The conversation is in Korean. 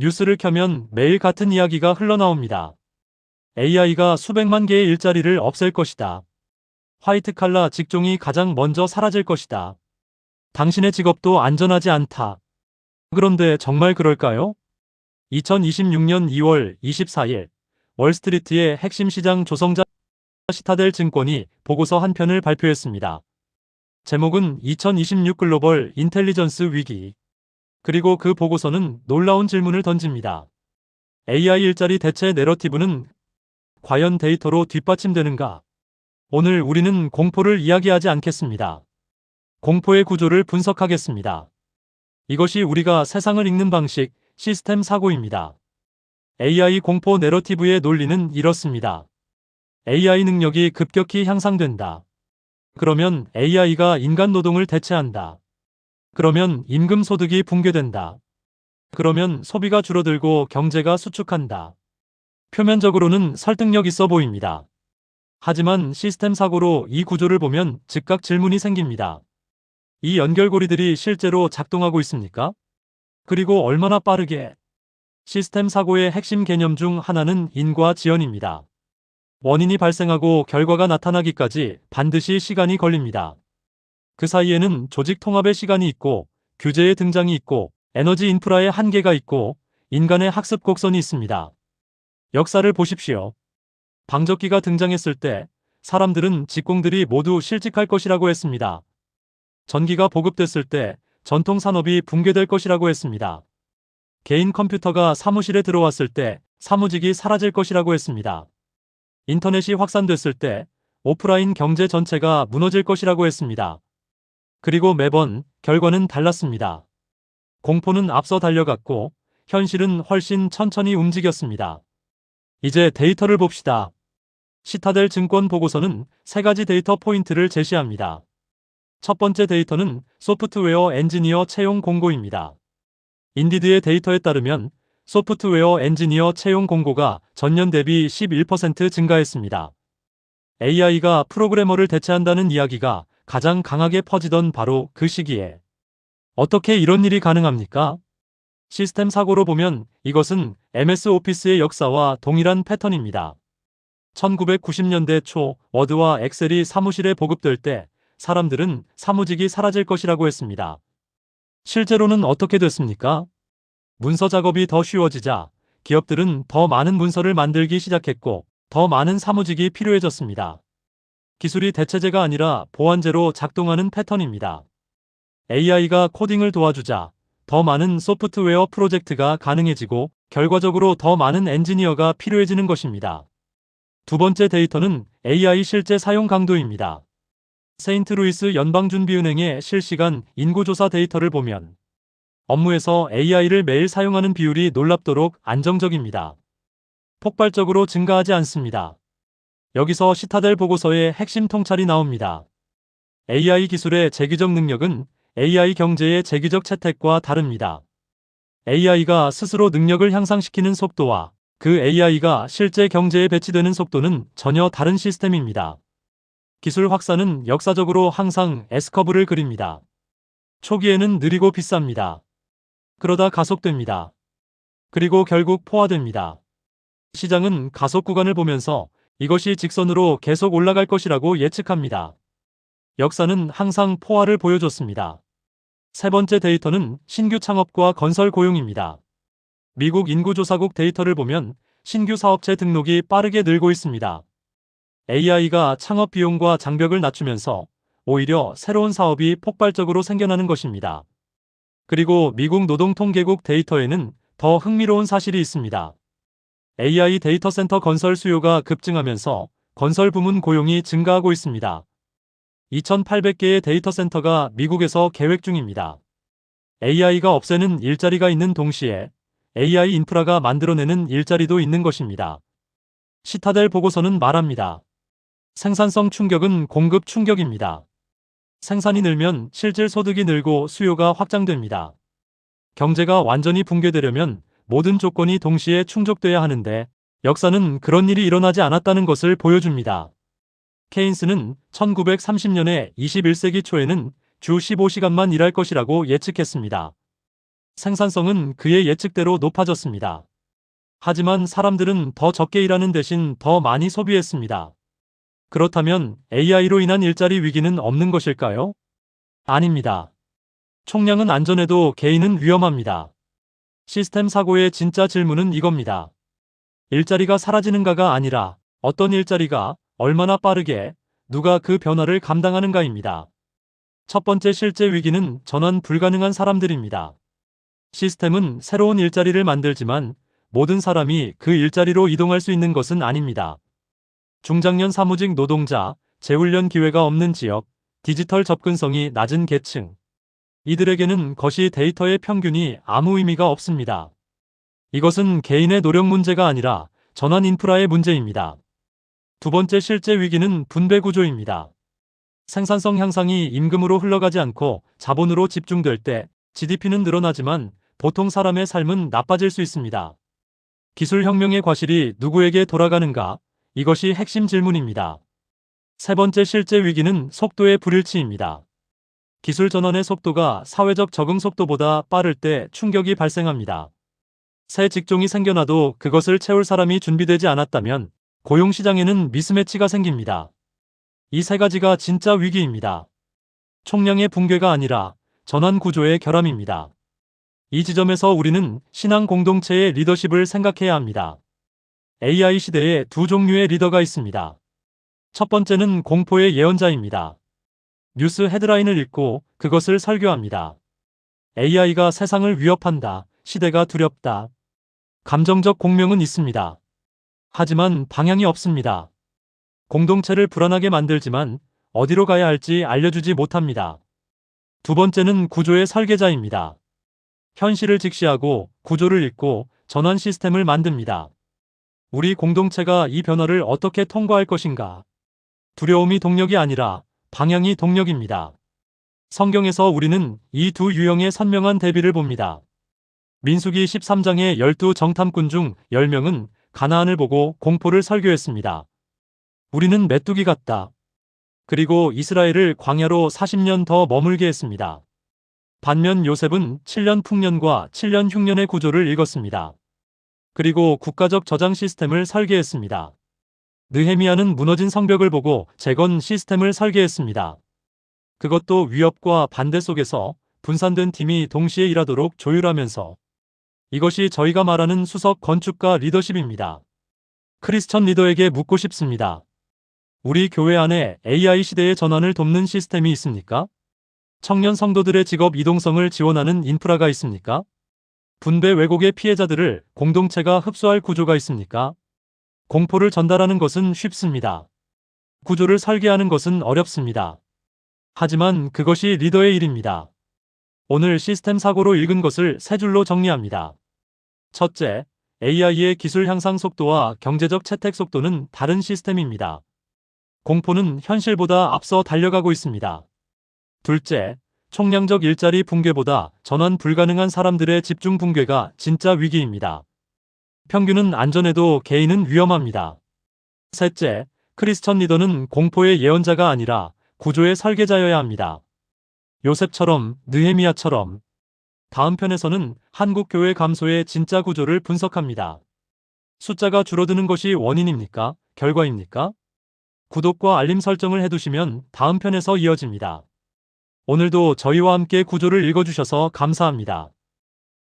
뉴스를 켜면 매일 같은 이야기가 흘러나옵니다. AI가 수백만 개의 일자리를 없앨 것이다. 화이트 칼라 직종이 가장 먼저 사라질 것이다. 당신의 직업도 안전하지 않다. 그런데 정말 그럴까요? 2026년 2월 24일 월스트리트의 핵심 시장 조성자 시타델 증권이 보고서 한 편을 발표했습니다. 제목은 2026 글로벌 인텔리전스 위기. 그리고 그 보고서는 놀라운 질문을 던집니다. AI 일자리 대체 내러티브는 과연 데이터로 뒷받침되는가? 오늘 우리는 공포를 이야기하지 않겠습니다. 공포의 구조를 분석하겠습니다. 이것이 우리가 세상을 읽는 방식, 시스템 사고입니다. AI 공포 내러티브의 논리는 이렇습니다. AI 능력이 급격히 향상된다. 그러면 AI가 인간 노동을 대체한다. 그러면 임금 소득이 붕괴된다. 그러면 소비가 줄어들고 경제가 수축한다. 표면적으로는 설득력 있어 보입니다. 하지만 시스템 사고로 이 구조를 보면 즉각 질문이 생깁니다. 이 연결고리들이 실제로 작동하고 있습니까? 그리고 얼마나 빠르게? 시스템 사고의 핵심 개념 중 하나는 인과 지연입니다. 원인이 발생하고 결과가 나타나기까지 반드시 시간이 걸립니다. 그 사이에는 조직 통합의 시간이 있고, 규제의 등장이 있고, 에너지 인프라의 한계가 있고, 인간의 학습 곡선이 있습니다. 역사를 보십시오. 방적기가 등장했을 때 사람들은 직공들이 모두 실직할 것이라고 했습니다. 전기가 보급됐을 때 전통 산업이 붕괴될 것이라고 했습니다. 개인 컴퓨터가 사무실에 들어왔을 때 사무직이 사라질 것이라고 했습니다. 인터넷이 확산됐을 때 오프라인 경제 전체가 무너질 것이라고 했습니다. 그리고 매번 결과는 달랐습니다. 공포는 앞서 달려갔고 현실은 훨씬 천천히 움직였습니다. 이제 데이터를 봅시다. 시타델 증권 보고서는 세 가지 데이터 포인트를 제시합니다. 첫 번째 데이터는 소프트웨어 엔지니어 채용 공고입니다. 인디드의 데이터에 따르면 소프트웨어 엔지니어 채용 공고가 전년 대비 11% 증가했습니다. AI가 프로그래머를 대체한다는 이야기가 가장 강하게 퍼지던 바로 그 시기에 어떻게 이런 일이 가능합니까? 시스템 사고로 보면 이것은 MS 오피스의 역사와 동일한 패턴입니다. 1990년대 초 워드와 엑셀이 사무실에 보급될 때 사람들은 사무직이 사라질 것이라고 했습니다. 실제로는 어떻게 됐습니까? 문서 작업이 더 쉬워지자 기업들은 더 많은 문서를 만들기 시작했고 더 많은 사무직이 필요해졌습니다. 기술이 대체제가 아니라 보완제로 작동하는 패턴입니다. AI가 코딩을 도와주자 더 많은 소프트웨어 프로젝트가 가능해지고 결과적으로 더 많은 엔지니어가 필요해지는 것입니다. 두 번째 데이터는 AI 실제 사용 강도입니다. 세인트루이스 연방준비은행의 실시간 인구조사 데이터를 보면 업무에서 AI를 매일 사용하는 비율이 놀랍도록 안정적입니다. 폭발적으로 증가하지 않습니다. 여기서 시타델 보고서의 핵심 통찰이 나옵니다. AI 기술의 재기적 능력은 AI 경제의 재기적 채택과 다릅니다. AI가 스스로 능력을 향상시키는 속도와 그 AI가 실제 경제에 배치되는 속도는 전혀 다른 시스템입니다. 기술 확산은 역사적으로 항상 S커브를 그립니다. 초기에는 느리고 비쌉니다. 그러다 가속됩니다. 그리고 결국 포화됩니다. 시장은 가속 구간을 보면서 이것이 직선으로 계속 올라갈 것이라고 예측합니다. 역사는 항상 포화를 보여줬습니다. 세 번째 데이터는 신규 창업과 건설 고용입니다. 미국 인구조사국 데이터를 보면 신규 사업체 등록이 빠르게 늘고 있습니다. AI가 창업 비용과 장벽을 낮추면서 오히려 새로운 사업이 폭발적으로 생겨나는 것입니다. 그리고 미국 노동통계국 데이터에는 더 흥미로운 사실이 있습니다. AI 데이터 센터 건설 수요가 급증하면서 건설 부문 고용이 증가하고 있습니다. 2,800개의 데이터 센터가 미국에서 계획 중입니다. AI가 없애는 일자리가 있는 동시에 AI 인프라가 만들어내는 일자리도 있는 것입니다. 시타델 보고서는 말합니다. 생산성 충격은 공급 충격입니다. 생산이 늘면 실질 소득이 늘고 수요가 확장됩니다. 경제가 완전히 붕괴되려면 모든 조건이 동시에 충족돼야 하는데 역사는 그런 일이 일어나지 않았다는 것을 보여줍니다. 케인스는 1930년에 21세기 초에는 주 15시간만 일할 것이라고 예측했습니다. 생산성은 그의 예측대로 높아졌습니다. 하지만 사람들은 더 적게 일하는 대신 더 많이 소비했습니다. 그렇다면 AI로 인한 일자리 위기는 없는 것일까요? 아닙니다. 총량은 안전해도 개인은 위험합니다. 시스템 사고의 진짜 질문은 이겁니다. 일자리가 사라지는가가 아니라 어떤 일자리가 얼마나 빠르게 누가 그 변화를 감당하는가입니다. 첫 번째 실제 위기는 전환 불가능한 사람들입니다. 시스템은 새로운 일자리를 만들지만 모든 사람이 그 일자리로 이동할 수 있는 것은 아닙니다. 중장년 사무직 노동자, 재훈련 기회가 없는 지역, 디지털 접근성이 낮은 계층. 이들에게는 거시 데이터의 평균이 아무 의미가 없습니다. 이것은 개인의 노력 문제가 아니라 전환 인프라의 문제입니다. 두 번째 실제 위기는 분배 구조입니다. 생산성 향상이 임금으로 흘러가지 않고 자본으로 집중될 때 GDP는 늘어나지만 보통 사람의 삶은 나빠질 수 있습니다. 기술 혁명의 과실이 누구에게 돌아가는가? 이것이 핵심 질문입니다. 세 번째 실제 위기는 속도의 불일치입니다. 기술 전환의 속도가 사회적 적응 속도보다 빠를 때 충격이 발생합니다. 새 직종이 생겨나도 그것을 채울 사람이 준비되지 않았다면 고용시장에는 미스매치가 생깁니다. 이 세 가지가 진짜 위기입니다. 총량의 붕괴가 아니라 전환 구조의 결함입니다. 이 지점에서 우리는 신앙 공동체의 리더십을 생각해야 합니다. AI 시대에 두 종류의 리더가 있습니다. 첫 번째는 공포의 예언자입니다. 뉴스 헤드라인을 읽고 그것을 설교합니다. AI가 세상을 위협한다. 시대가 두렵다. 감정적 공명은 있습니다. 하지만 방향이 없습니다. 공동체를 불안하게 만들지만 어디로 가야 할지 알려주지 못합니다. 두 번째는 구조의 설계자입니다. 현실을 직시하고 구조를 읽고 전환 시스템을 만듭니다. 우리 공동체가 이 변화를 어떻게 통과할 것인가? 두려움이 동력이 아니라 방향이 동력입니다. 성경에서 우리는 이 두 유형의 선명한 대비를 봅니다. 민수기 13장의 12 정탐꾼 중 10명은 가나안을 보고 공포를 설교했습니다. 우리는 메뚜기 같다. 그리고 이스라엘을 광야로 40년 더 머물게 했습니다. 반면 요셉은 7년 풍년과 7년 흉년의 구조를 읽었습니다. 그리고 국가적 저장 시스템을 설계했습니다. 느헤미야는 무너진 성벽을 보고 재건 시스템을 설계했습니다. 그것도 위협과 반대 속에서 분산된 팀이 동시에 일하도록 조율하면서. 이것이 저희가 말하는 수석 건축가 리더십입니다. 크리스천 리더에게 묻고 싶습니다. 우리 교회 안에 AI 시대의 전환을 돕는 시스템이 있습니까? 청년 성도들의 직업 이동성을 지원하는 인프라가 있습니까? 분배 왜곡의 피해자들을 공동체가 흡수할 구조가 있습니까? 공포를 전달하는 것은 쉽습니다. 구조를 설계하는 것은 어렵습니다. 하지만 그것이 리더의 일입니다. 오늘 시스템 사고로 읽은 것을 세 줄로 정리합니다. 첫째, AI의 기술 향상 속도와 경제적 채택 속도는 다른 시스템입니다. 공포는 현실보다 앞서 달려가고 있습니다. 둘째, 총량적 일자리 붕괴보다 전환 불가능한 사람들의 집중 붕괴가 진짜 위기입니다. 평균은 안전해도 개인은 위험합니다. 셋째, 크리스천 리더는 공포의 예언자가 아니라 구조의 설계자여야 합니다. 요셉처럼, 느헤미야처럼. 다음 편에서는 한국 교회 감소의 진짜 구조를 분석합니다. 숫자가 줄어드는 것이 원인입니까? 결과입니까? 구독과 알림 설정을 해두시면 다음 편에서 이어집니다. 오늘도 저희와 함께 구조를 읽어주셔서 감사합니다.